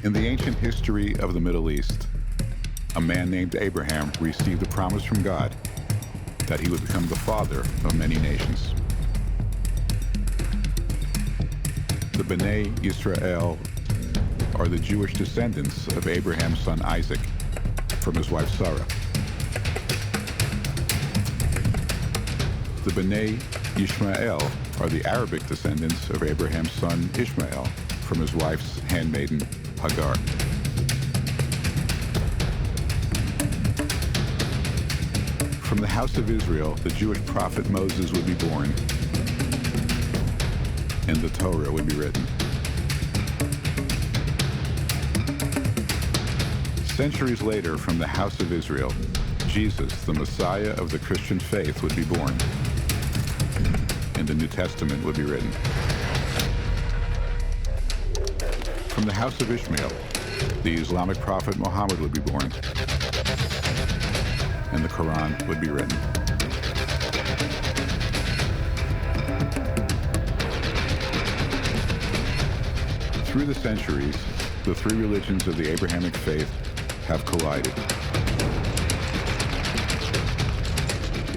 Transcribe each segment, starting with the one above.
In the ancient history of the Middle East, a man named Abraham received a promise from God that he would become the father of many nations. The Bnei Yisrael are the Jewish descendants of Abraham's son Isaac from his wife Sarah. The Bnei Ishmael are the Arabic descendants of Abraham's son Ishmael from his wife's handmaiden Hagar. From the house of Israel, the Jewish prophet Moses would be born, and the Torah would be written. Centuries later, from the house of Israel, Jesus, the Messiah of the Christian faith, would be born, and the New Testament would be written. From the house of Ishmael, the Islamic prophet Muhammad would be born, and the Quran would be written. Through the centuries, the three religions of the Abrahamic faith have collided.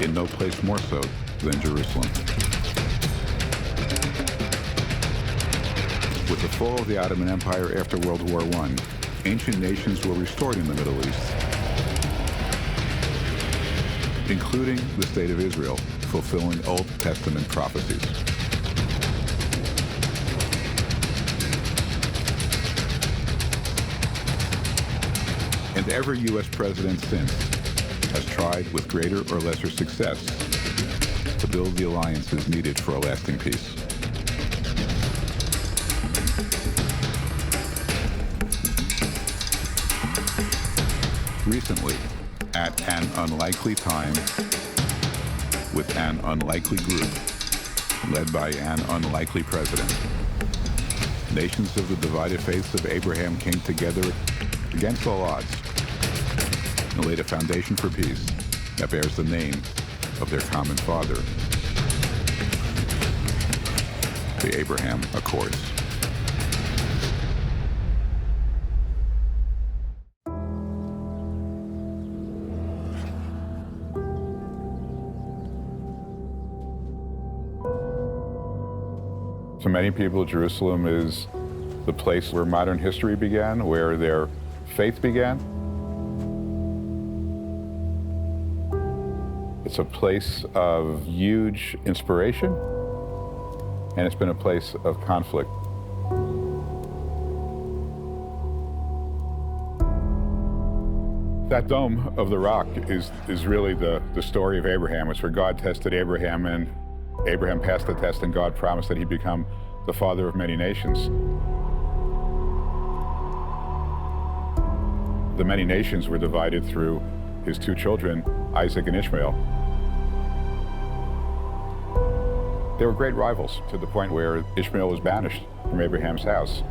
In no place more so than Jerusalem. With the fall of the Ottoman Empire after World War I, ancient nations were restored in the Middle East, including the state of Israel, fulfilling Old Testament prophecies. And every U.S. president since has tried with greater or lesser success to build the alliances needed for a lasting peace. Recently, at an unlikely time, with an unlikely group, led by an unlikely president, nations of the divided faiths of Abraham came together against all odds and laid a foundation for peace that bears the name of their common father, the Abraham Accords. To many people, Jerusalem is the place where modern history began, where their faith began. It's a place of huge inspiration, and it's been a place of conflict. That dome of the rock is really the story of Abraham. It's where God tested Abraham, and Abraham passed the test, and God promised that he'd become the father of many nations. The many nations were divided through his two children, Isaac and Ishmael. They were great rivals, to the point where Ishmael was banished from Abraham's house.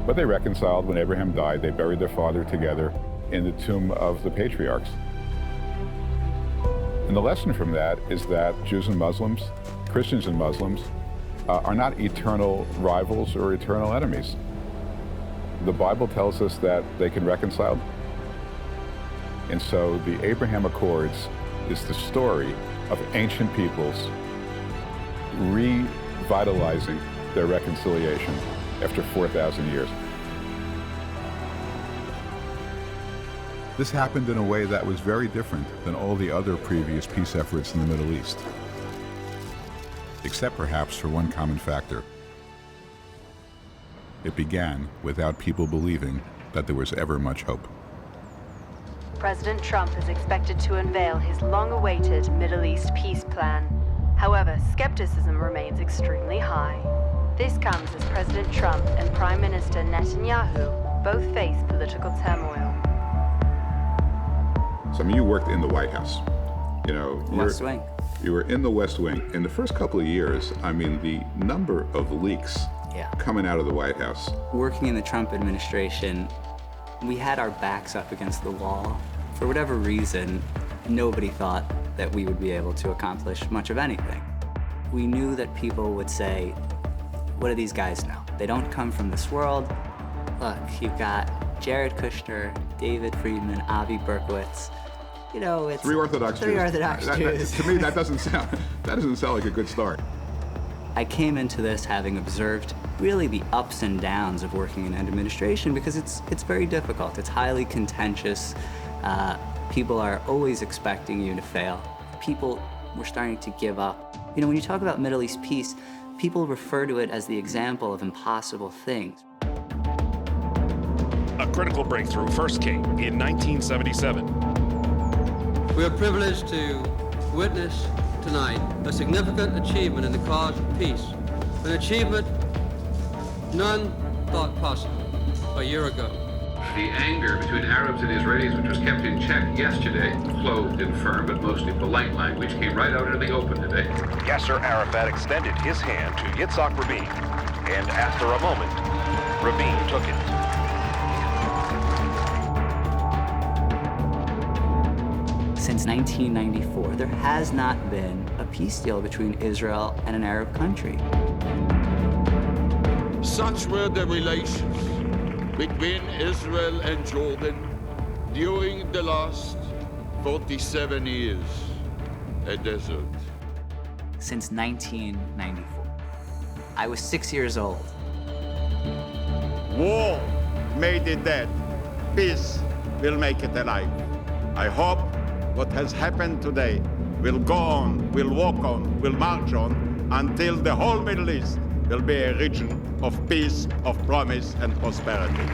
But they reconciled. When Abraham died, they buried their father together in the tomb of the patriarchs. And the lesson from that is that Jews and Muslims, Christians and Muslims, are not eternal rivals or eternal enemies. The Bible tells us that they can reconcile. And so the Abraham Accords is the story of ancient peoples revitalizing their reconciliation after 4,000 years. This happened in a way that was very different than all the other previous peace efforts in the Middle East, except perhaps for one common factor. It began without people believing that there was ever much hope. President Trump is expected to unveil his long-awaited Middle East peace plan. However, skepticism remains extremely high. This comes as President Trump and Prime Minister Netanyahu both face political turmoil. So, I mean, you worked in the White House. You know, West Wing. You were in the West Wing. In the first couple of years, I mean, the number of leaks coming out of the White House. Working in the Trump administration, we had our backs up against the wall. For whatever reason, nobody thought that we would be able to accomplish much of anything. We knew that people would say, what do these guys know? They don't come from this world. Look, you've got Jared Kushner, David Friedman, Avi Berkowitz. You know, it's Three Orthodox Jews. To me, that doesn't sound like a good start. I came into this having observed really the ups and downs of working in administration because it's very difficult. It's highly contentious. People are always expecting you to fail. People were starting to give up. You know, when you talk about Middle East peace, people refer to it as the example of impossible things. A critical breakthrough first came in 1977. We are privileged to witness tonight a significant achievement in the cause of peace, an achievement none thought possible a year ago. The anger between Arabs and Israelis, which was kept in check yesterday, clothed in firm but mostly polite language, came right out into the open today. Yasser Arafat extended his hand to Yitzhak Rabin, and after a moment, Rabin took it. Since 1994, there has not been a peace deal between Israel and an Arab country. Such were the relations between Israel and Jordan during the last 47 years, a desert. Since 1994. I was 6 years old. War made it dead. Peace will make it alive. I hope what has happened today will go on, will walk on, will march on until the whole Middle East will be a region of peace, of promise and prosperity.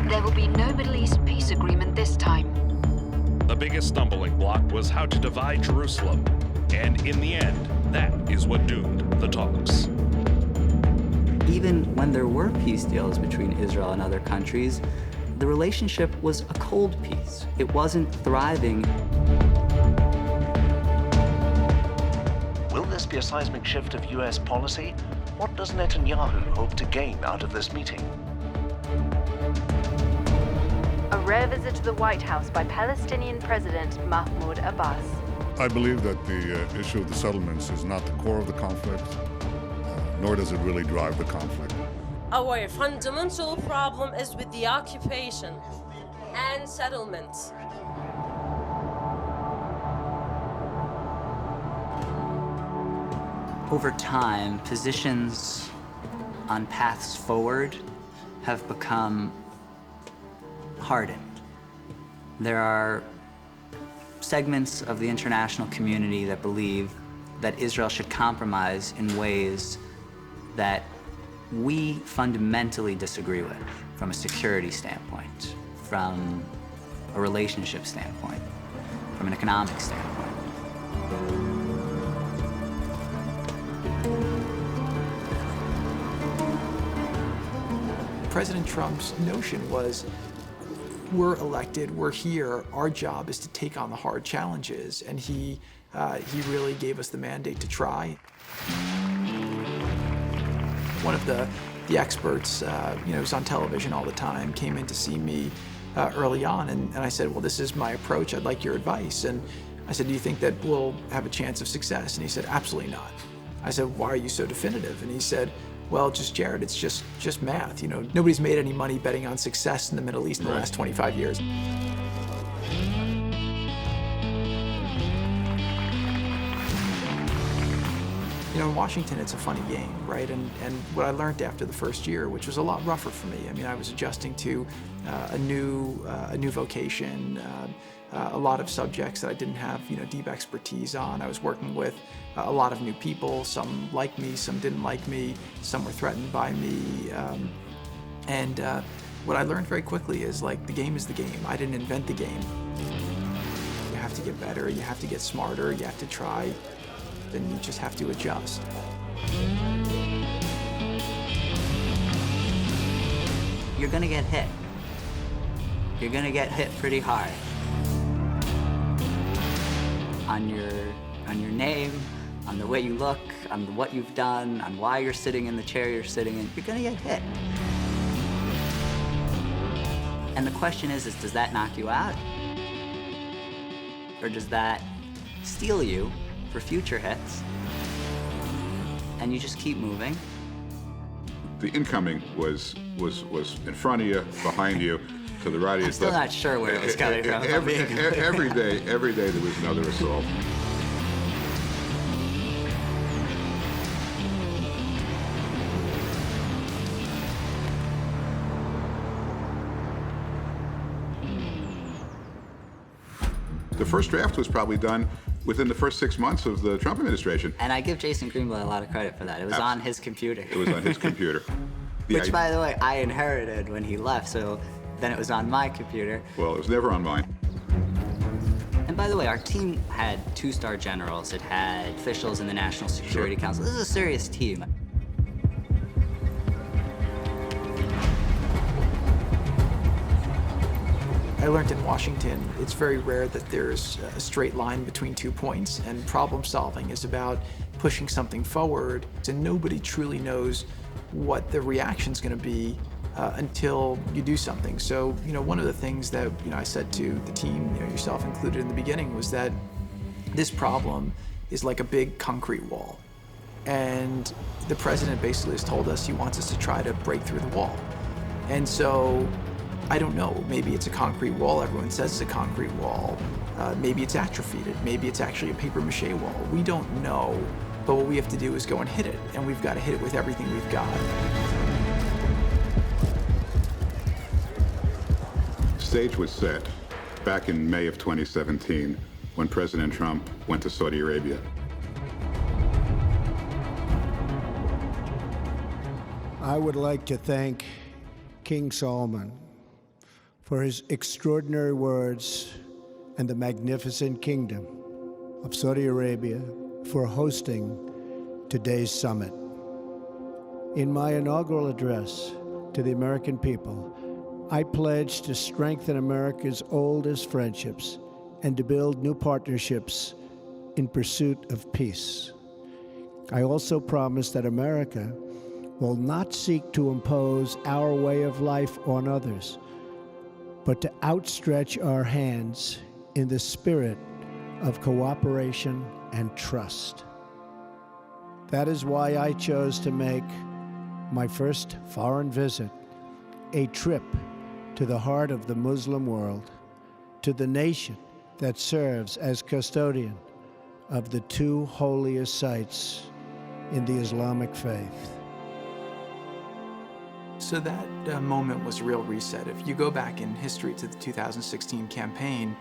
There will be no Middle East peace agreement this time. The biggest stumbling block was how to divide Jerusalem. And in the end, that is what doomed the talks. Even when there were peace deals between Israel and other countries, the relationship was a cold peace. It wasn't thriving. Will this be a seismic shift of U.S. policy? What does Netanyahu hope to gain out of this meeting? A rare visit to the White House by Palestinian President Mahmoud Abbas. I believe that the issue of the settlements is not the core of the conflict, nor does it really drive the conflict. Our fundamental problem is with the occupation and settlements. Over time, positions on paths forward have become hardened. There are segments of the international community that believe that Israel should compromise in ways that we fundamentally disagree with from a security standpoint, from a relationship standpoint, from an economic standpoint. President Trump's notion was, we're elected, we're here, our job is to take on the hard challenges, and he really gave us the mandate to try. One of the experts, who's on television all the time, came in to see me early on, and I said, well, this is my approach, I'd like your advice. And I said, do you think that we'll have a chance of success? And he said, absolutely not. I said, why are you so definitive? And he said, well, Jared, it's just math. You know, nobody's made any money betting on success in the Middle East in the last 25 years. You know, in Washington, it's a funny game, right? And what I learned after the first year, which was a lot rougher for me. I mean, I was adjusting to a new vocation, a lot of subjects that I didn't have, deep expertise on. I was working with a lot of new people. Some liked me, some didn't like me, some were threatened by me. And what I learned very quickly is, like, the game is the game. I didn't invent the game. You have to get better, you have to get smarter, you have to try. Then you just have to adjust. You're gonna get hit. You're gonna get hit pretty hard. On your name, on the way you look, on what you've done, on why you're sitting in the chair you're sitting in, you're gonna get hit. And the question is does that knock you out? Or does that steel you for future hits, and you just keep moving, The incoming was in front of you, behind you, to the right of you. I'm still not sure where it was coming from. Every day there was another assault. The first draft was probably done within the first 6 months of the Trump administration. And I give Jason Greenblatt a lot of credit for that. It was on his computer. It was on his computer. Which, by the way, I inherited when he left, so then it was on my computer. Well, it was never on mine. And by the way, our team had 2-star generals. It had officials in the National Security Council. This is a serious team. I learned in Washington, it's very rare that there's a straight line between 2 points, and problem solving is about pushing something forward, and nobody truly knows what the reaction's going to be until you do something. So, one of the things that, I said to the team, yourself included in the beginning, was that this problem is like a big concrete wall. And the president basically has told us he wants us to try to break through the wall. And so, I don't know, maybe it's a concrete wall, everyone says it's a concrete wall. Maybe it's atrophied, maybe it's actually a papier-mâché wall. We don't know, but what we have to do is go and hit it, and we've got to hit it with everything we've got. The stage was set back in May of 2017 when President Trump went to Saudi Arabia. I would like to thank King Solomon for his extraordinary words and the magnificent kingdom of Saudi Arabia for hosting today's summit. In my inaugural address to the American people, I pledged to strengthen America's oldest friendships and to build new partnerships in pursuit of peace. I also promised that America will not seek to impose our way of life on others, but to outstretch our hands in the spirit of cooperation and trust. That is why I chose to make my first foreign visit a trip to the heart of the Muslim world, to the nation that serves as custodian of the 2 holiest sites in the Islamic faith. So that moment was a real reset. If you go back in history to the 2016 campaign,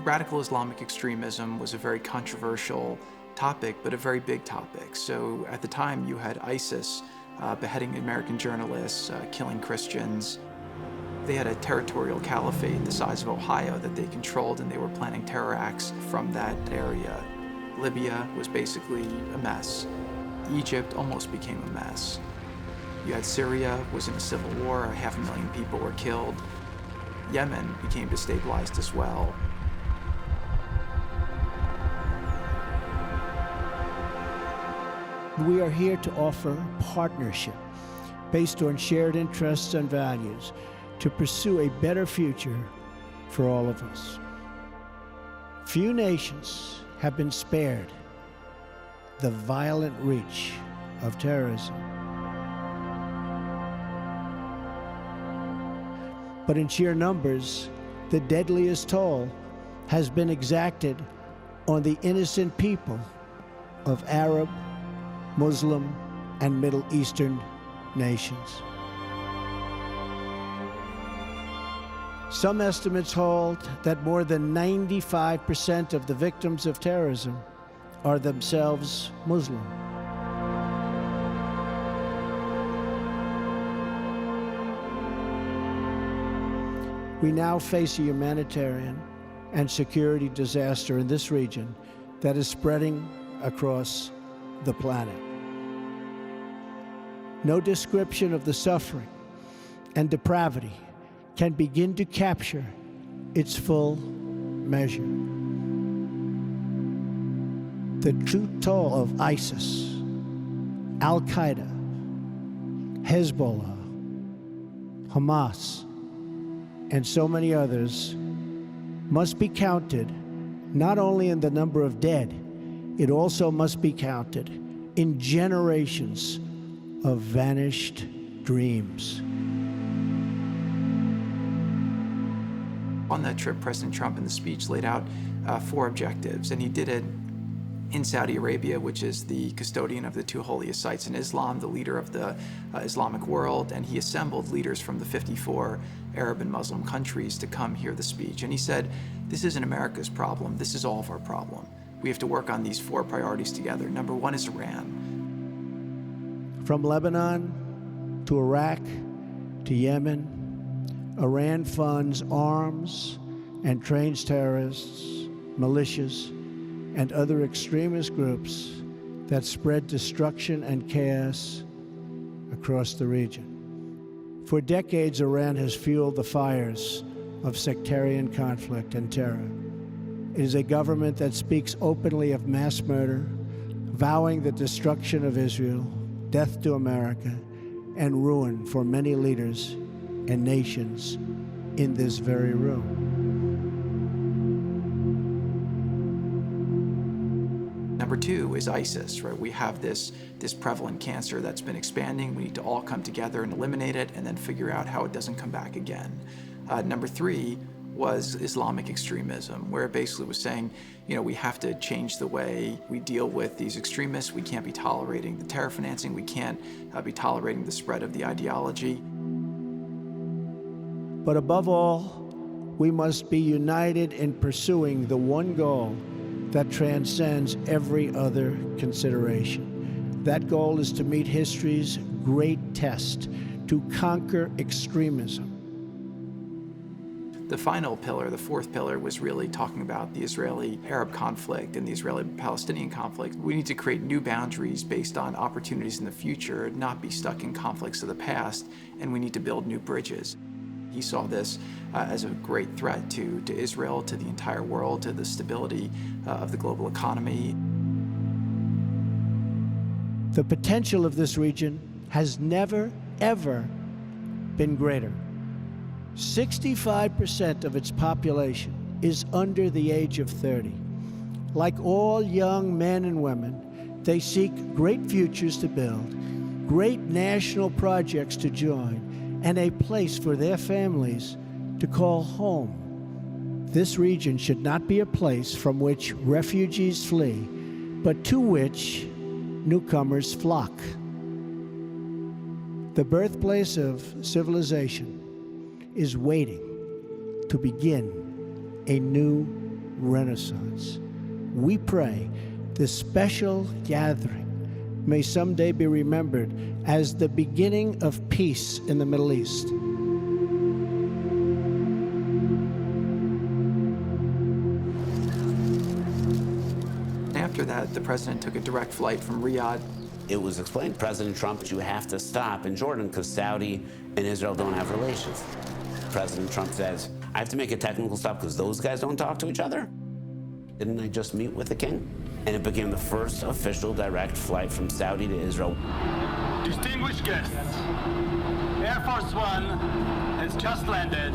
radical Islamic extremism was a very controversial topic, but a very big topic. So at the time, you had ISIS beheading American journalists, killing Christians. They had a territorial caliphate the size of Ohio that they controlled, and they were planning terror acts from that area. Libya was basically a mess. Egypt almost became a mess. You had Syria was in a civil war, 500,000 people were killed. Yemen became destabilized as well. We are here to offer partnership based on shared interests and values to pursue a better future for all of us. Few nations have been spared the violent reach of terrorism. But in sheer numbers, the deadliest toll has been exacted on the innocent people of Arab, Muslim, and Middle Eastern nations. Some estimates hold that more than 95% of the victims of terrorism are themselves Muslim. We now face a humanitarian and security disaster in this region that is spreading across the planet. No description of the suffering and depravity can begin to capture its full measure. The true toll of ISIS, Al-Qaeda, Hezbollah, Hamas, and so many others must be counted not only in the number of dead, it also must be counted in generations of vanished dreams. On that trip, President Trump in the speech laid out 4 objectives, and he did it in Saudi Arabia, which is the custodian of the 2 holiest sites in Islam, the leader of the Islamic world, and he assembled leaders from the 54 Arab and Muslim countries to come hear the speech. And he said, this isn't America's problem, this is all of our problem. We have to work on these 4 priorities together. Number 1 is Iran. From Lebanon to Iraq to Yemen, Iran funds arms and trains terrorists, militias, and other extremist groups that spread destruction and chaos across the region. For decades, Iran has fueled the fires of sectarian conflict and terror. It is a government that speaks openly of mass murder, vowing the destruction of Israel, death to America, and ruin for many leaders and nations in this very room. Number 2 is ISIS, right? We have this prevalent cancer that's been expanding. We need to all come together and eliminate it and then figure out how it doesn't come back again. Number 3 was Islamic extremism, where it basically was saying, you know, we have to change the way we deal with these extremists. We can't be tolerating the terror financing. We can't be tolerating the spread of the ideology. But above all, we must be united in pursuing the one goal that transcends every other consideration. That goal is to meet history's great test, to conquer extremism. The final pillar, the 4th pillar, was really talking about the Israeli-Arab conflict and the Israeli-Palestinian conflict. We need to create new boundaries based on opportunities in the future, not be stuck in conflicts of the past, and we need to build new bridges. He saw this as a great threat to Israel, to the entire world, to the stability of the global economy. The potential of this region has never, ever been greater. 65% of its population is under the age of 30. Like all young men and women, they seek great futures to build, great national projects to join, and a place for their families to call home. This region should not be a place from which refugees flee, but to which newcomers flock. The birthplace of civilization is waiting to begin a new renaissance. We pray this special gathering may someday be remembered as the beginning of peace in the Middle East. After that, the president took a direct flight from Riyadh. It was explained, President Trump, you have to stop in Jordan because Saudi and Israel don't have relations. President Trump says, I have to make a technical stop because those guys don't talk to each other? Didn't I just meet with the king? And it became the first official direct flight from Saudi to Israel. Distinguished guests, Air Force One has just landed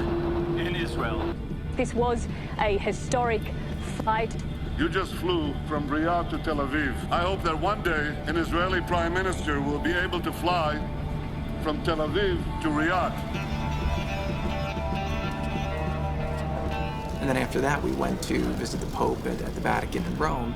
in Israel. This was a historic flight. You just flew from Riyadh to Tel Aviv. I hope that one day an Israeli prime minister will be able to fly from Tel Aviv to Riyadh. And then after that, we went to visit the Pope at the Vatican in Rome.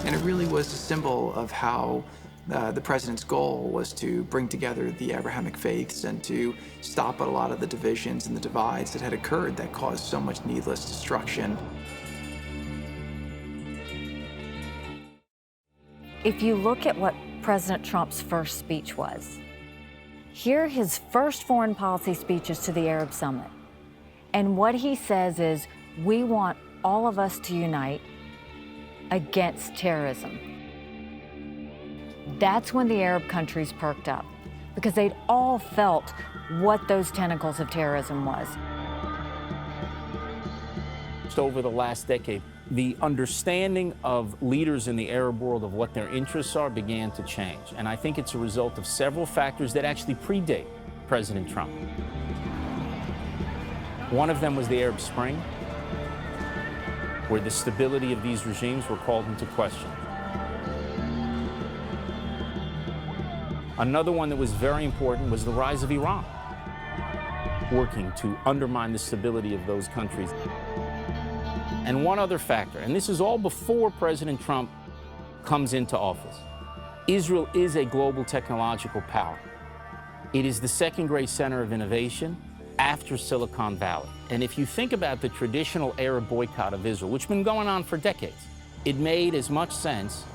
And it really was a symbol of how the president's goal was to bring together the Abrahamic faiths and to stop a lot of the divisions and the divides that had occurred that caused so much needless destruction. If you look at what President Trump's first speech was, here his first foreign policy speech is to the Arab Summit. And what he says is, we want all of us to unite against terrorism. That's when the Arab countries perked up, because they'd all felt what those tentacles of terrorism was. Over the last decade, the understanding of leaders in the Arab world of what their interests are began to change. And I think it's a result of several factors that actually predate President Trump. One of them was the Arab Spring, where the stability of these regimes were called into question. Another one that was very important was the rise of Iran, working to undermine the stability of those countries. And one other factor, and this is all before President Trump comes into office. Israel is a global technological power. It is the second great center of innovation after Silicon Valley. And if you think about the traditional Arab boycott of Israel, which has been going on for decades, it made as much sense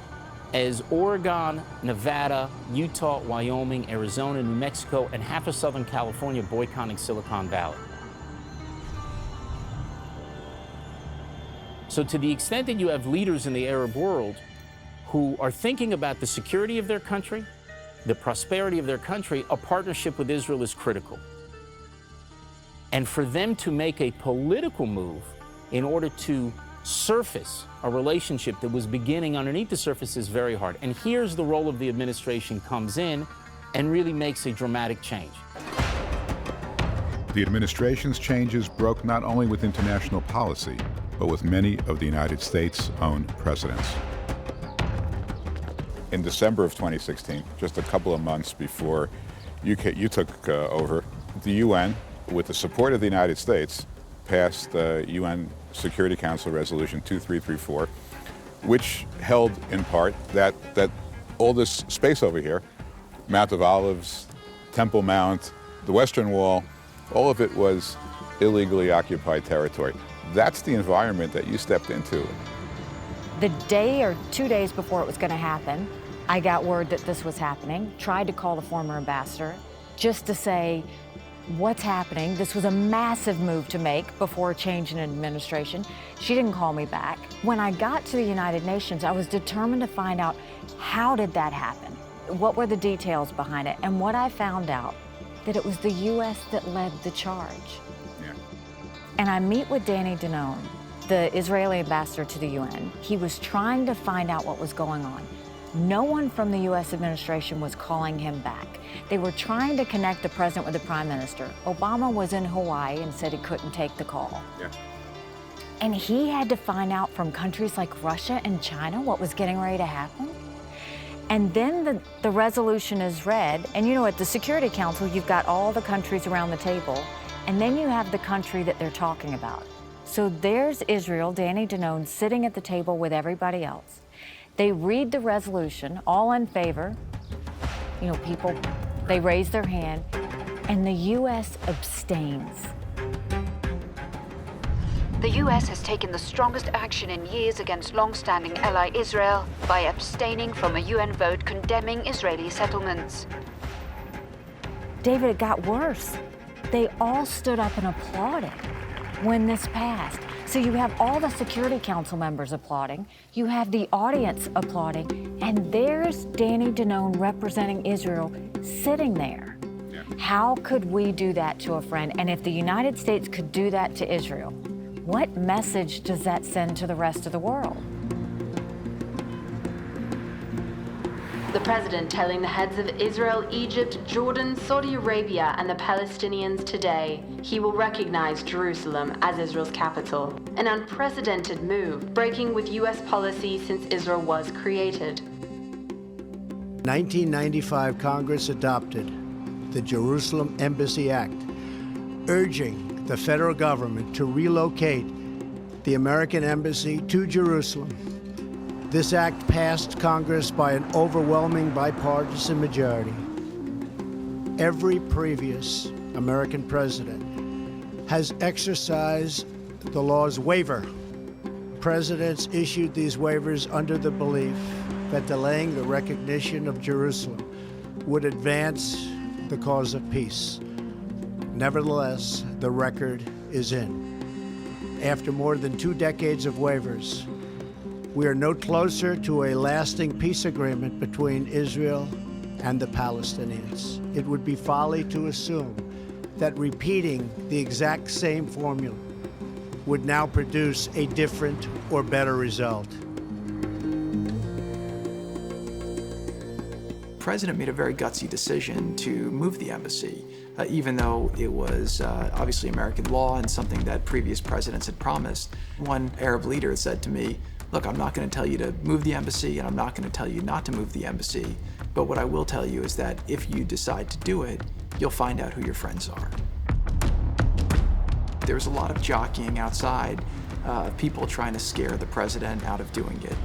as Oregon, Nevada, Utah, Wyoming, Arizona, New Mexico, and half of Southern California boycotting Silicon Valley. So to the extent that you have leaders in the Arab world who are thinking about the security of their country, the prosperity of their country, a partnership with Israel is critical. And for them to make a political move in order to surface a relationship that was beginning underneath the surface is very hard. And here's the role of the administration comes in and really makes a dramatic change. The administration's changes broke not only with international policy, but with many of the United States' own precedents. In December of 2016, just a couple of months before you took over, the UN, with the support of the United States, passed the UN Security Council Resolution 2334, which held in part that all this space over here, Mount of Olives, Temple Mount, the Western Wall, all of it was illegally occupied territory. That's the environment that you stepped into. The day or 2 days before it was going to happen, I got word that this was happening, tried to call the former ambassador just to say, what's happening? This was a massive move to make before a change in administration. She didn't call me back. When I got to the United Nations, I was determined to find out, how did that happen? What were the details behind it? And what I found out, that it was the U.S. that led the charge. Yeah. And I meet with Danny Danon, the Israeli ambassador to the UN. He was trying to find out what was going on. No one from the U.S. administration was calling him back. They were trying to connect the president with the prime minister. Obama was in Hawaii and said he couldn't take the call. Yeah. And he had to find out from countries like Russia and China what was getting ready to happen. And then the resolution is read, and you know, at the Security Council, you've got all the countries around the table, and then you have the country that they're talking about. So there's Israel, Danny Danon, sitting at the table with everybody else. They read the resolution, all in favor. You know, people, they raise their hand, and the U.S. abstains. The U.S. has taken the strongest action in years against long-standing ally Israel by abstaining from a UN vote condemning Israeli settlements. David, it got worse. They all stood up and applauded when this passed. So you have all the Security Council members applauding, you have the audience applauding, and there's Danny Danon representing Israel sitting there. Yeah. How could we do that to a friend? And if the United States could do that to Israel, what message does that send to the rest of the world? The president telling the heads of Israel, Egypt, Jordan, Saudi Arabia, and the Palestinians today he will recognize Jerusalem as Israel's capital. An unprecedented move, breaking with U.S. policy since Israel was created. 1995, Congress adopted the Jerusalem Embassy Act, urging the federal government to relocate the American embassy to Jerusalem. This act passed Congress by an overwhelming bipartisan majority. Every previous American president has exercised the law's waiver. Presidents issued these waivers under the belief that delaying the recognition of Jerusalem would advance the cause of peace. Nevertheless, the record is in. After more than 2 decades of waivers, we are no closer to a lasting peace agreement between Israel and the Palestinians. It would be folly to assume that repeating the exact same formula would now produce a different or better result. The president made a very gutsy decision to move the embassy, even though it was obviously American law and something that previous presidents had promised. One Arab leader said to me, look, I'm not going to tell you to move the embassy, and I'm not going to tell you not to move the embassy. But what I will tell you is that if you decide to do it, you'll find out who your friends are. There's a lot of jockeying outside, people trying to scare the president out of doing it.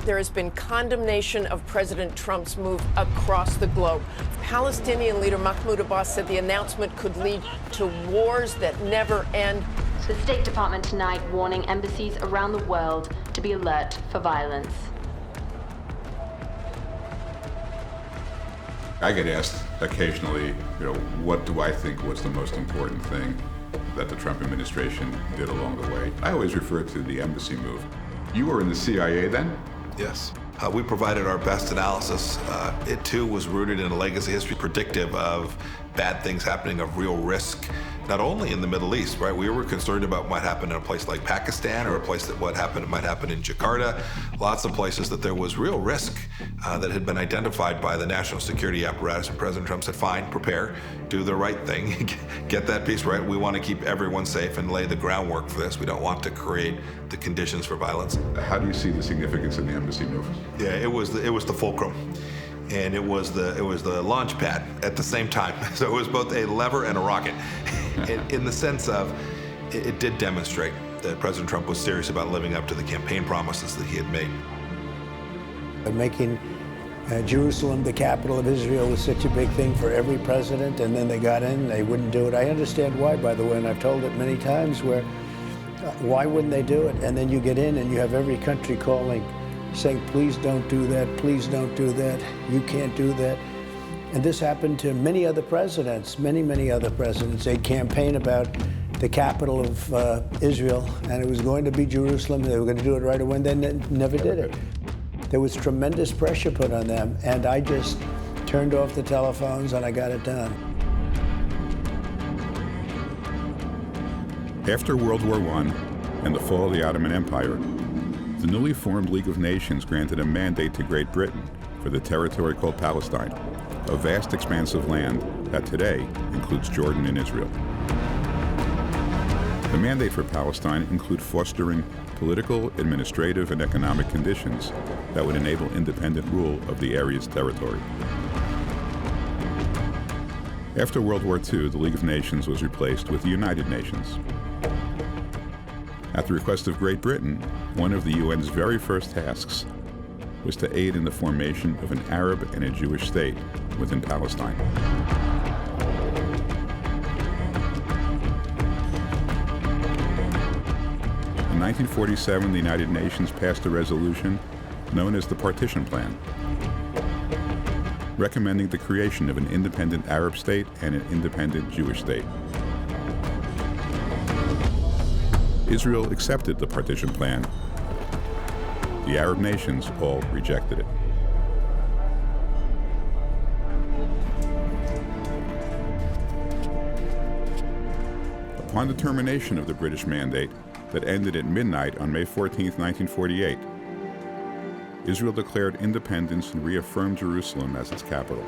There has been condemnation of President Trump's move across the globe. Palestinian leader Mahmoud Abbas said the announcement could lead to wars that never end. The State Department tonight warning embassies around the world to be alert for violence. I get asked occasionally, what do I think was the most important thing that the Trump administration did along the way? I always refer to the embassy move. You were in the CIA then? Yes. We provided our best analysis. It too was rooted in a legacy history predictive of bad things happening, of real risk, not only in the Middle East, right? We were concerned about what happened in a place like Pakistan, or a place that might happen in Jakarta. Lots of places that there was real risk that had been identified by the national security apparatus. And President Trump said, fine, prepare, do the right thing, get that piece right. We want to keep everyone safe and lay the groundwork for this. We don't want to create the conditions for violence. How do you see the significance of the embassy move? Yeah, it was the fulcrum. And it was the launch pad at the same time. So it was both a lever and a rocket. In the sense of, it did demonstrate that President Trump was serious about living up to the campaign promises that he had made. Making Jerusalem the capital of Israel was such a big thing for every president, and then they got in, they wouldn't do it. I understand why, by the way, and I've told it many times, where why wouldn't they do it? And then you get in and you have every country calling, saying, please don't do that, please don't do that, you can't do that. And this happened to many other presidents, many other presidents. They campaigned about the capital of Israel, and it was going to be Jerusalem. They were going to do it right away, and then never did it. There was tremendous pressure put on them, and I just turned off the telephones and I got it done. After World War I and the fall of the Ottoman Empire, the newly formed League of Nations granted a mandate to Great Britain for the territory called Palestine, a vast expanse of land that today includes Jordan and Israel. The mandate for Palestine include fostering political, administrative, and economic conditions that would enable independent rule of the area's territory. After World War II, the League of Nations was replaced with the United Nations. At the request of Great Britain, one of the UN's very first tasks was to aid in the formation of an Arab and a Jewish state within Palestine. In 1947, the United Nations passed a resolution known as the Partition Plan, recommending the creation of an independent Arab state and an independent Jewish state. Israel accepted the Partition Plan. The Arab nations all rejected it. Upon the termination of the British mandate that ended at midnight on May 14, 1948, Israel declared independence and reaffirmed Jerusalem as its capital.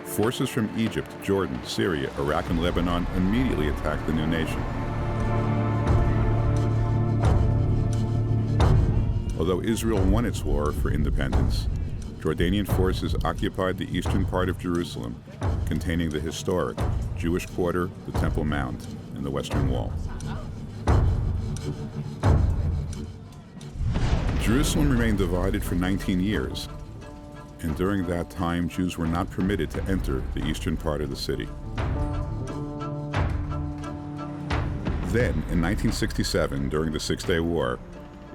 Forces from Egypt, Jordan, Syria, Iraq, and Lebanon immediately attacked the new nation. Although Israel won its war for independence, Jordanian forces occupied the eastern part of Jerusalem, containing the historic Jewish Quarter, the Temple Mount, and the Western Wall. Jerusalem remained divided for 19 years, and during that time, Jews were not permitted to enter the eastern part of the city. Then, in 1967, during the Six-Day War,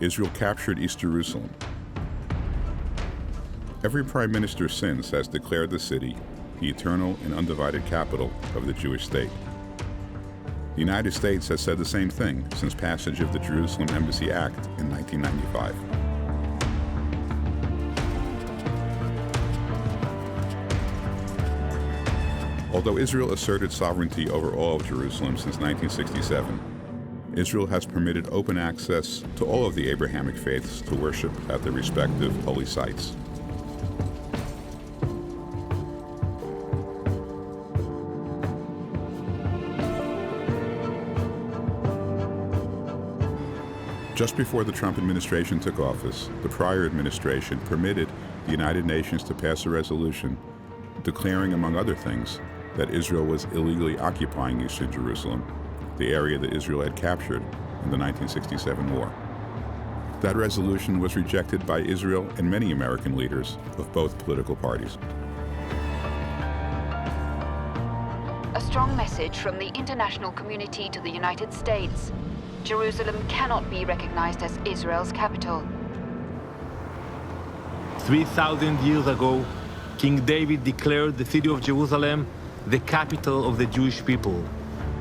Israel captured East Jerusalem. Every prime minister since has declared the city the eternal and undivided capital of the Jewish state. The United States has said the same thing since passage of the Jerusalem Embassy Act in 1995. Although Israel asserted sovereignty over all of Jerusalem since 1967, Israel has permitted open access to all of the Abrahamic faiths to worship at their respective holy sites. Just before the Trump administration took office, the prior administration permitted the United Nations to pass a resolution declaring, among other things, that Israel was illegally occupying eastern Jerusalem, the area that Israel had captured in the 1967 war. That resolution was rejected by Israel and many American leaders of both political parties. A strong message from the international community to the United States. Jerusalem cannot be recognized as Israel's capital. 3,000 years ago, King David declared the city of Jerusalem the capital of the Jewish people.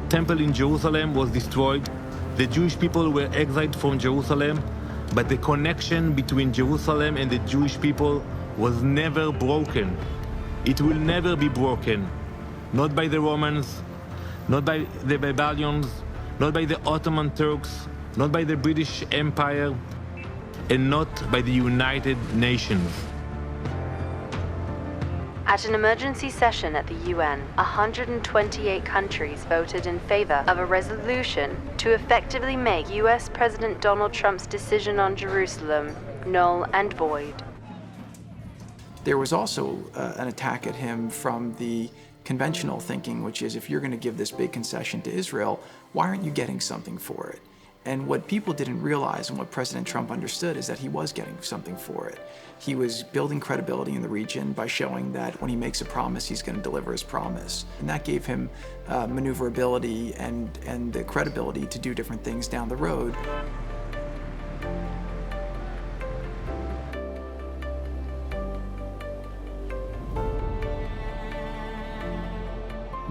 Temple in Jerusalem was destroyed. The Jewish people were exiled from Jerusalem, but the connection between Jerusalem and the Jewish people was never broken. It will never be broken. Not by the Romans, not by the Babylonians, not by the Ottoman Turks, not by the British Empire, and not by the United Nations. At an emergency session at the UN, 128 countries voted in favor of a resolution to effectively make US President Donald Trump's decision on Jerusalem null and void. There was also an attack at him from the conventional thinking, which is if you're going to give this big concession to Israel, why aren't you getting something for it? And what people didn't realize and what President Trump understood is that he was getting something for it. He was building credibility in the region by showing that when he makes a promise, he's going to deliver his promise. And that gave him maneuverability and the credibility to do different things down the road.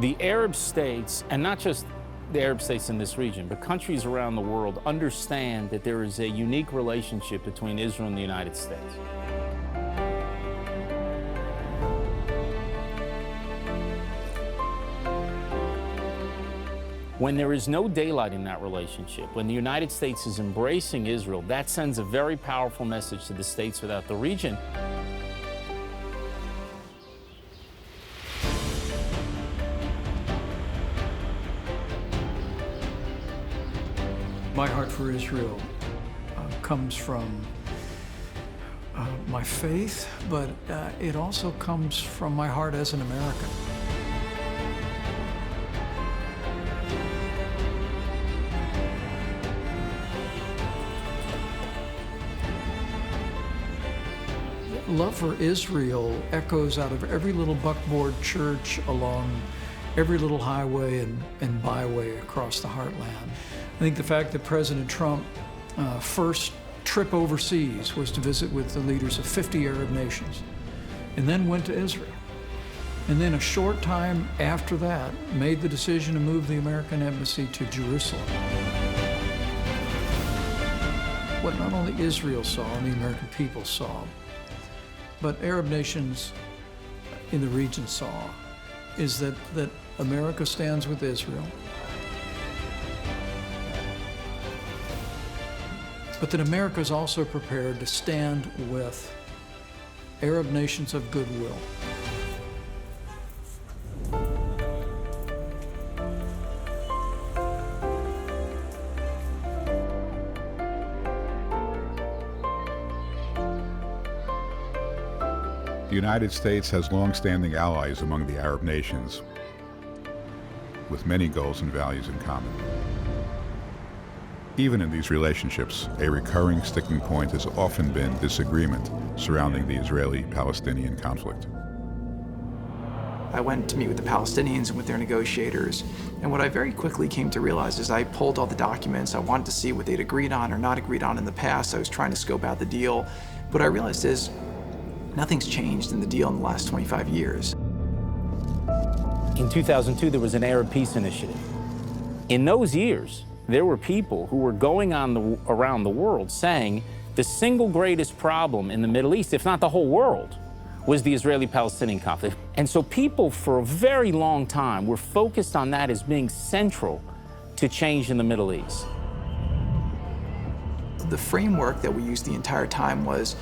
The Arab states, and not just the Arab states in this region, but countries around the world understand that there is a unique relationship between Israel and the United States. When there is no daylight in that relationship, when the United States is embracing Israel, that sends a very powerful message to the states throughout the region. My heart for Israel comes from my faith, but it also comes from my heart as an American. Love for Israel echoes out of every little buckboard church along every little highway and byway across the heartland. I think the fact that President Trump first trip overseas was to visit with the leaders of 50 Arab nations, and then went to Israel. And then a short time after that, made the decision to move the American embassy to Jerusalem. What not only Israel saw and the American people saw, but Arab nations in the region saw, is that America stands with Israel, but that America is also prepared to stand with Arab nations of goodwill. The United States has long-standing allies among the Arab nations, with many goals and values in common. Even in these relationships, a recurring sticking point has often been disagreement surrounding the Israeli-Palestinian conflict. I went to meet with the Palestinians and with their negotiators, and what I very quickly came to realize is I pulled all the documents. I wanted to see what they'd agreed on or not agreed on in the past. I was trying to scope out the deal. What I realized is nothing's changed in the deal in the last 25 years. In 2002, there was an Arab Peace Initiative. In those years, there were people who were going on around the world saying the single greatest problem in the Middle East, if not the whole world, was the Israeli-Palestinian conflict. And so people for a very long time were focused on that as being central to change in the Middle East. The framework that we used the entire time was,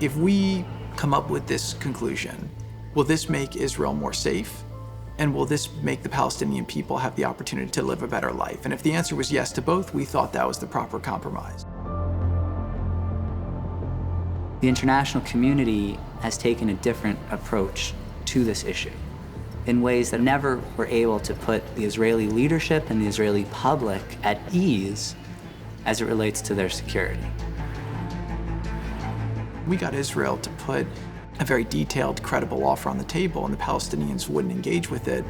if we come up with this conclusion, will this make Israel more safe? And will this make the Palestinian people have the opportunity to live a better life? And if the answer was yes to both, we thought that was the proper compromise. The international community has taken a different approach to this issue in ways that never were able to put the Israeli leadership and the Israeli public at ease as it relates to their security. We got Israel to put a very detailed, credible offer on the table, and the Palestinians wouldn't engage with it.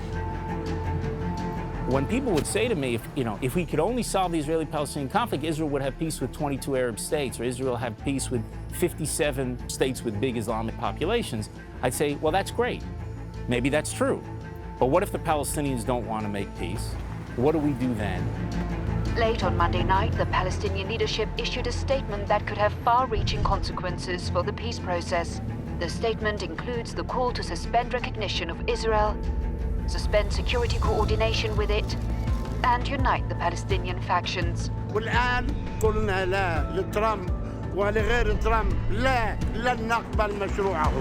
When people would say to me, if we could only solve the Israeli-Palestinian conflict, Israel would have peace with 22 Arab states, or Israel have peace with 57 states with big Islamic populations, I'd say, well, that's great. Maybe that's true. But what if the Palestinians don't want to make peace? What do we do then? Late on Monday night, the Palestinian leadership issued a statement that could have far-reaching consequences for the peace process. The statement includes the call to suspend recognition of Israel, suspend security coordination with it, and unite the Palestinian factions. والآن قلنا لا لترامب ولغير ترامب لا لن نقبل مشروعه.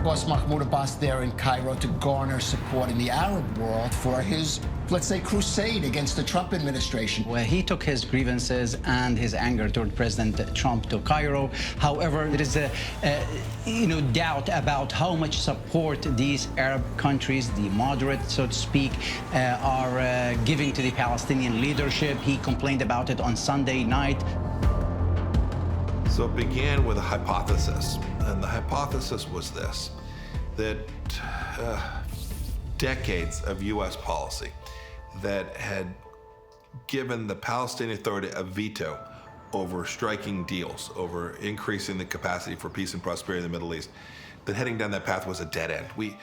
Boss Mahmoud Abbas there in Cairo to garner support in the Arab world for his, let's say, crusade against the Trump administration. Well, he took his grievances and his anger toward President Trump to Cairo. However, there is a doubt about how much support these Arab countries, the moderate, so to speak, are giving to the Palestinian leadership. He complained about it on Sunday night. So it began with a hypothesis, and the hypothesis was this, that decades of U.S. policy that had given the Palestinian Authority a veto over striking deals, over increasing the capacity for peace and prosperity in the Middle East, that heading down that path was a dead end. We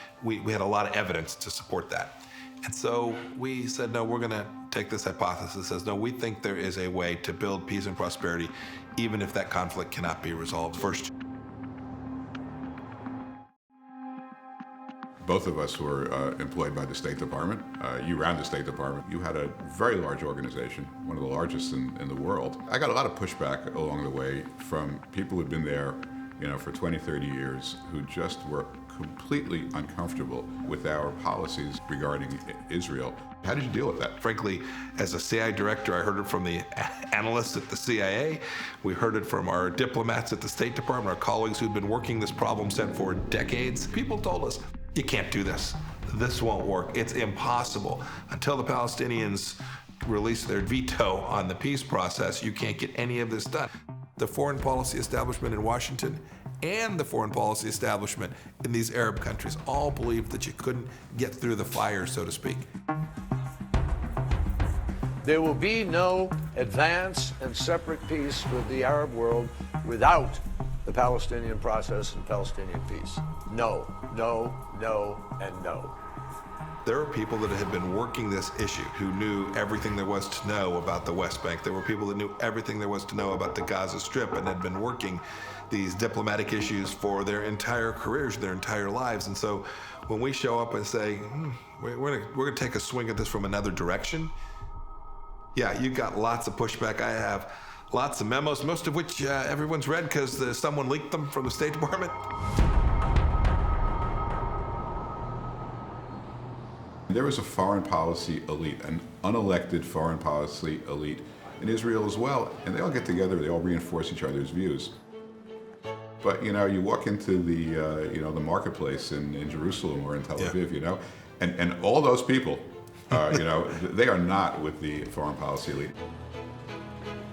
had a lot of evidence to support that. And so we said, no, we're gonna take this hypothesis that says, no, we think there is a way to build peace and prosperity, even if that conflict cannot be resolved first. Both of us were employed by the State Department. You ran the State Department. You had a very large organization, one of the largest in the world. I got a lot of pushback along the way from people who'd been there, for 20, 30 years, who just were completely uncomfortable with our policies regarding Israel. How did you deal with that? Frankly, as a CIA director, I heard it from the analysts at the CIA. We heard it from our diplomats at the State Department, our colleagues who'd been working this problem set for decades. People told us, you can't do this. This won't work. It's impossible. Until the Palestinians release their veto on the peace process, you can't get any of this done. The foreign policy establishment in Washington and the foreign policy establishment in these Arab countries all believed that you couldn't get through the fire, so to speak. There will be no advance and separate peace with the Arab world without the Palestinian process and Palestinian peace. No, no, no, and no. There are people that had been working this issue who knew everything there was to know about the West Bank. There were people that knew everything there was to know about the Gaza Strip and had been working these diplomatic issues for their entire careers, their entire lives. And so when we show up and say, we're gonna take a swing at this from another direction, yeah, you got lots of pushback. I have lots of memos, most of which everyone's read because someone leaked them from the State Department. There was a foreign policy elite, an unelected foreign policy elite in Israel as well, and they all get together, they all reinforce each other's views. But you walk into the marketplace in Jerusalem or in Tel Aviv, and all those people, they are not with the foreign policy elite.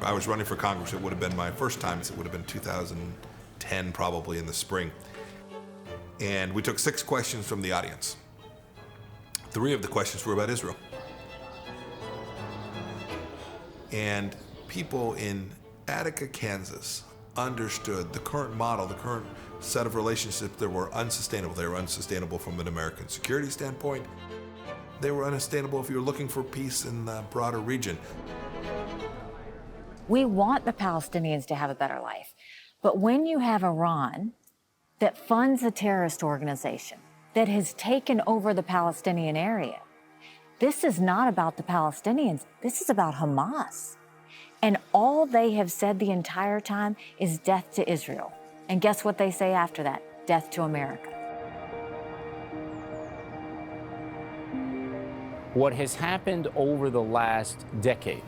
I was running for Congress. It would have been my first time. It would have been 2010, probably in the spring. And we took 6 questions from the audience. 3 of the questions were about Israel. And people in Attica, Kansas understood the current model, the current set of relationships that were unsustainable. They were unsustainable from an American security standpoint. They were unsustainable if you were looking for peace in the broader region. We want the Palestinians to have a better life. But when you have Iran that funds a terrorist organization that has taken over the Palestinian area, this is not about the Palestinians. This is about Hamas. And all they have said the entire time is death to Israel. And guess what they say after that? Death to America. What has happened over the last decade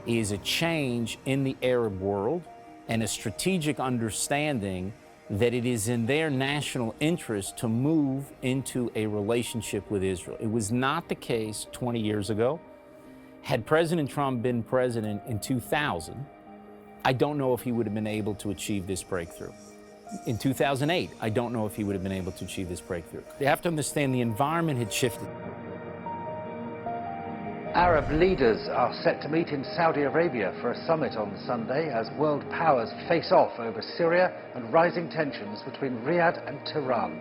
is a change in the Arab world and a strategic understanding that it is in their national interest to move into a relationship with Israel. It was not the case 20 years ago. Had President Trump been president in 2000, I don't know if he would have been able to achieve this breakthrough. In 2008, I don't know if he would have been able to achieve this breakthrough. You have to understand the environment had shifted. Arab leaders are set to meet in Saudi Arabia for a summit on Sunday as world powers face off over Syria and rising tensions between Riyadh and Tehran.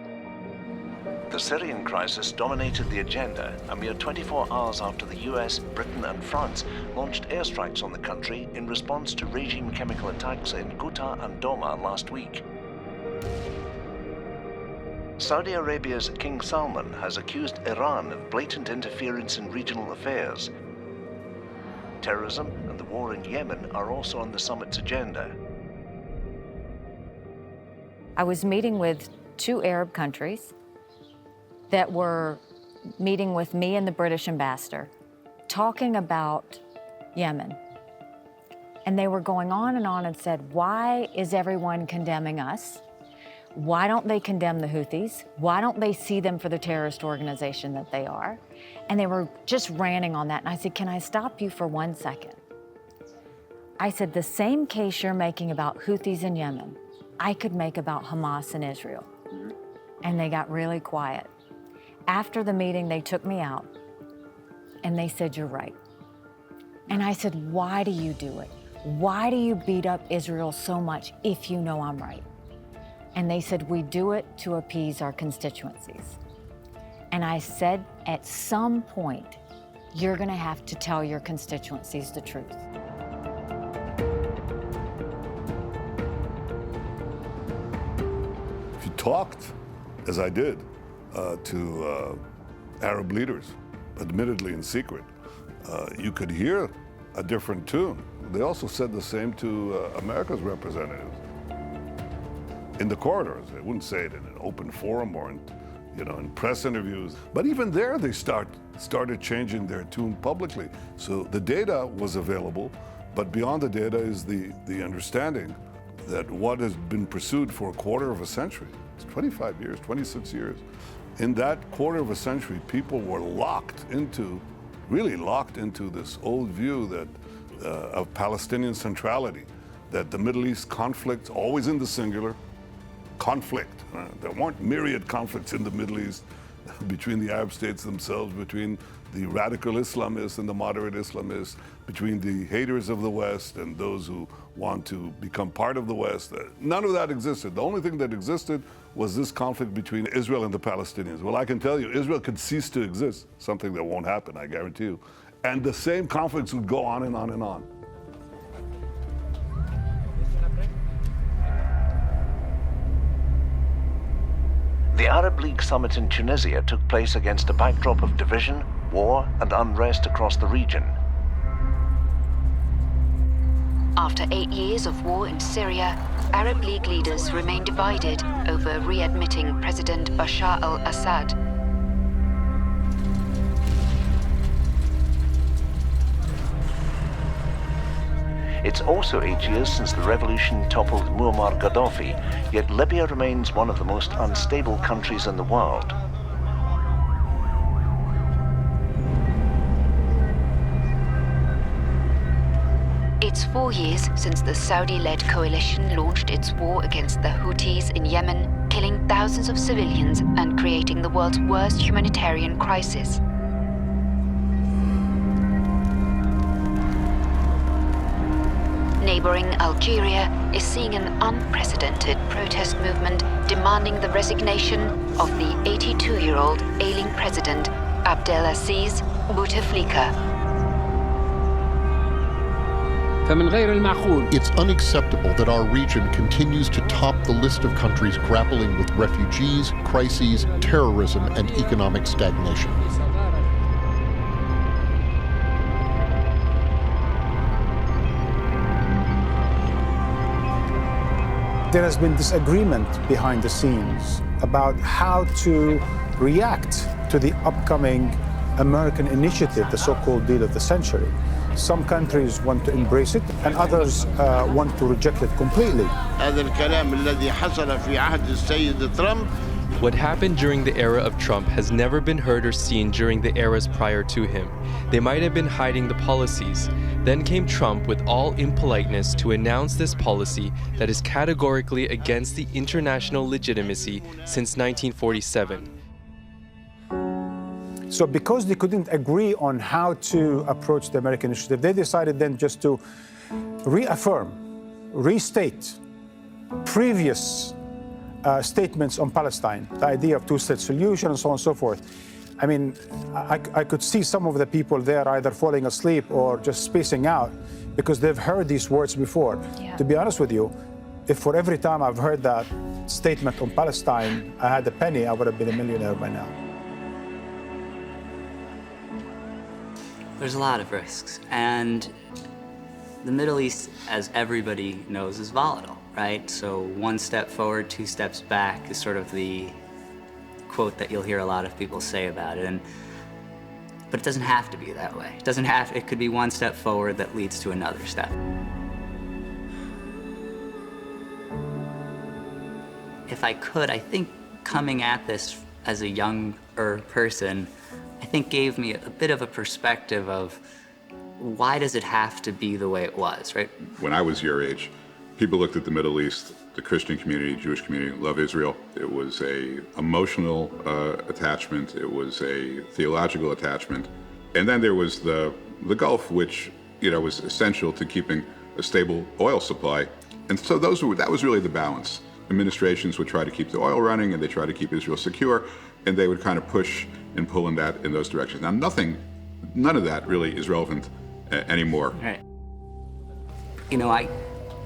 The Syrian crisis dominated the agenda a mere 24 hours after the US, Britain and France launched airstrikes on the country in response to regime chemical attacks in Ghouta and Douma last week. Saudi Arabia's King Salman has accused Iran of blatant interference in regional affairs. Terrorism and the war in Yemen are also on the summit's agenda. I was meeting with 2 Arab countries that were meeting with me and the British ambassador, talking about Yemen. And they were going on and said, why is everyone condemning us? Why don't they condemn the Houthis? Why don't they see them for the terrorist organization that they are? And they were just ranting on that. And I said, can I stop you for 1 second? I said, the same case you're making about Houthis in Yemen, I could make about Hamas in Israel. And they got really quiet. After the meeting, they took me out and they said, you're right. And I said, why do you do it? Why do you beat up Israel so much if you know I'm right? And they said, we do it to appease our constituencies. And I said, at some point, you're gonna have to tell your constituencies the truth. If you talked, as I did, to Arab leaders, admittedly in secret, you could hear a different tune. They also said the same to America's representatives. In the corridors, they wouldn't say it in an open forum or in press interviews. But even there, they started changing their tune publicly. So the data was available, but beyond the data is the understanding that what has been pursued for a quarter of a century, it's 25 years, 26 years. In that quarter of a century, people were really locked into this old view that of Palestinian centrality, that the Middle East conflict, always in the singular, conflict. There weren't myriad conflicts in the Middle East between the Arab states themselves, between the radical Islamists and the moderate Islamists, between the haters of the West and those who want to become part of the West. None of that existed. The only thing that existed was this conflict between Israel and the Palestinians. Well, I can tell you, Israel could cease to exist, something that won't happen, I guarantee you. And the same conflicts would go on and on and on. The Arab League summit in Tunisia took place against a backdrop of division, war, and unrest across the region. After 8 years of war in Syria, Arab League leaders remain divided over readmitting President Bashar al-Assad. It's also 8 years since the revolution toppled Muammar Gaddafi, yet Libya remains one of the most unstable countries in the world. It's 4 years since the Saudi-led coalition launched its war against the Houthis in Yemen, killing thousands of civilians and creating the world's worst humanitarian crisis. Neighboring Algeria is seeing an unprecedented protest movement demanding the resignation of the 82-year-old ailing president, Abdelaziz Bouteflika. It's unacceptable that our region continues to top the list of countries grappling with refugees, crises, terrorism, and economic stagnation. There has been disagreement behind the scenes about how to react to the upcoming American initiative, the so-called deal of the century. Some countries want to embrace it, and others want to reject it completely. هذا الكلام الذي حصل في عهد السيد ترامب. What happened during the era of Trump has never been heard or seen during the eras prior to him. They might have been hiding the policies. Then came Trump with all impoliteness to announce this policy that is categorically against the international legitimacy since 1947. So because they couldn't agree on how to approach the American initiative, they decided then just to reaffirm, restate previous statements on Palestine, the idea of two-state solution and so on and so forth. I mean, I could see some of the people there either falling asleep or just spacing out because they've heard these words before. Yeah. To be honest with you, if for every time I've heard that statement on Palestine, I had a penny, I would have been a millionaire by now. There's a lot of risks, and the Middle East, as everybody knows, is volatile, right? So one step forward, two steps back is sort of the quote that you'll hear a lot of people say about it. But it doesn't have to be that way. It could be one step forward that leads to another step. If I could, I think coming at this as a younger person, I think gave me a bit of a perspective of why does it have to be the way it was, right? When I was your age, people looked at the Middle East, the Christian community, Jewish community, love Israel. It was a emotional attachment. It was a theological attachment. And then there was the Gulf, which, you know, was essential to keeping a stable oil supply. And so that was really the balance. Administrations would try to keep the oil running, and they try to keep Israel secure, and they would kind of push and pull in those directions. Now, none of that really is relevant anymore. Right. You know, I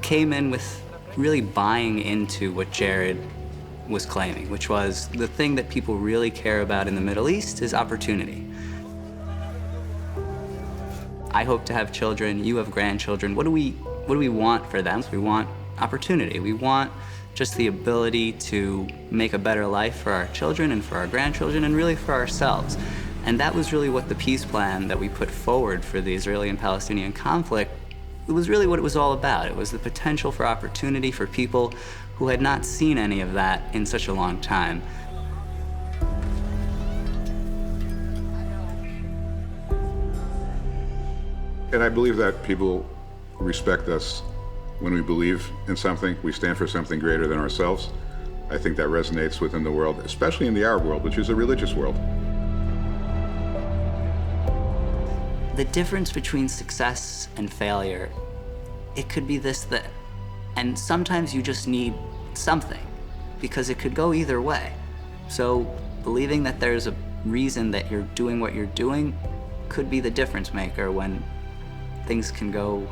came in with really buying into what Jared was claiming, which was the thing that people really care about in the Middle East is opportunity. I hope to have children, you have grandchildren. What do we want for them? We want opportunity. We want just the ability to make a better life for our children and for our grandchildren and really for ourselves. And that was really what the peace plan that we put forward for the Israeli and Palestinian conflict, it was really what it was all about. It was the potential for opportunity for people who had not seen any of that in such a long time. And I believe that people respect us when we believe in something, we stand for something greater than ourselves. I think that resonates within the world, especially in the Arab world, which is a religious world. The difference between success and failure, it could be this, that, and sometimes you just need something because it could go either way. So believing that there's a reason that you're doing what you're doing could be the difference maker when things can go.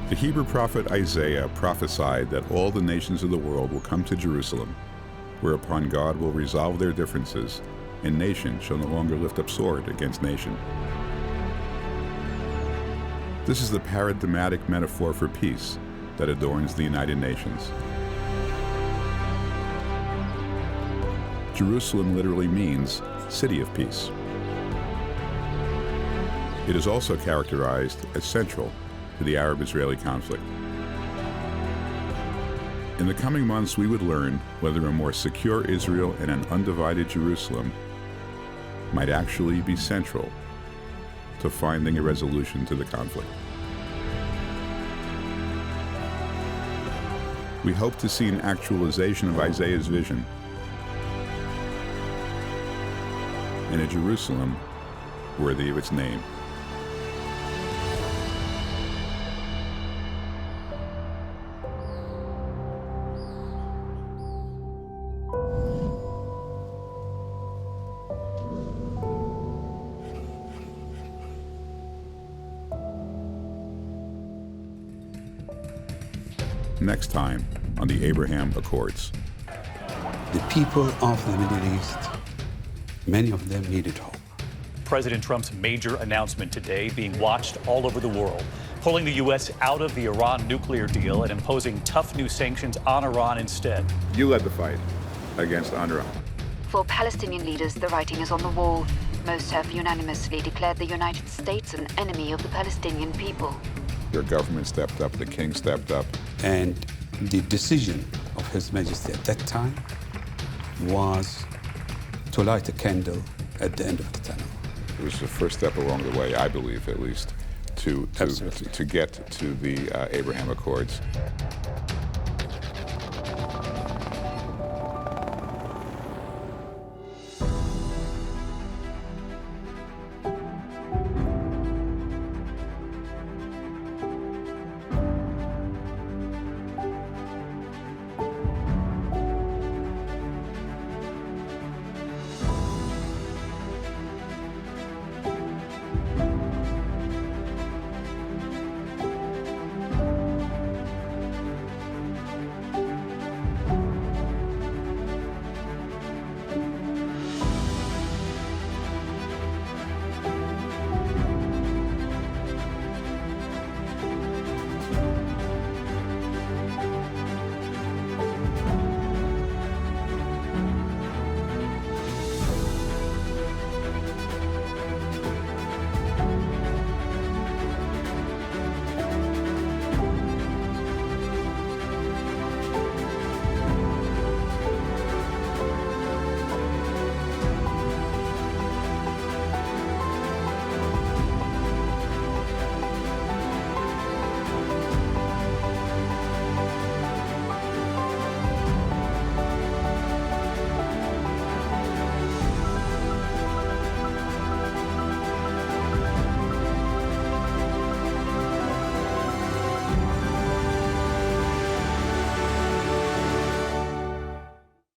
The Hebrew prophet Isaiah prophesied that all the nations of the world will come to Jerusalem, whereupon God will resolve their differences, and nation shall no longer lift up sword against nation. This is the paradigmatic metaphor for peace that adorns the United Nations. Jerusalem literally means city of peace. It is also characterized as central to the Arab-Israeli conflict. In the coming months, we would learn whether a more secure Israel and an undivided Jerusalem might actually be central to finding a resolution to the conflict. We hope to see an actualization of Isaiah's vision in a Jerusalem worthy of its name. Next time on the Abraham Accords. The people of the Middle East, many of them needed hope. President Trump's major announcement today being watched all over the world. pulling the U.S. out of the Iran nuclear deal and imposing tough new sanctions on Iran instead. You led the fight against UNRWA. For Palestinian leaders, the writing is on the wall. Most have unanimously declared the United States an enemy of the Palestinian people. Your government stepped up, the king stepped up. And the decision of His Majesty at that time was to light a candle at the end of the tunnel. It was the first step along the way, I believe, at least, to get to the Abraham Accords.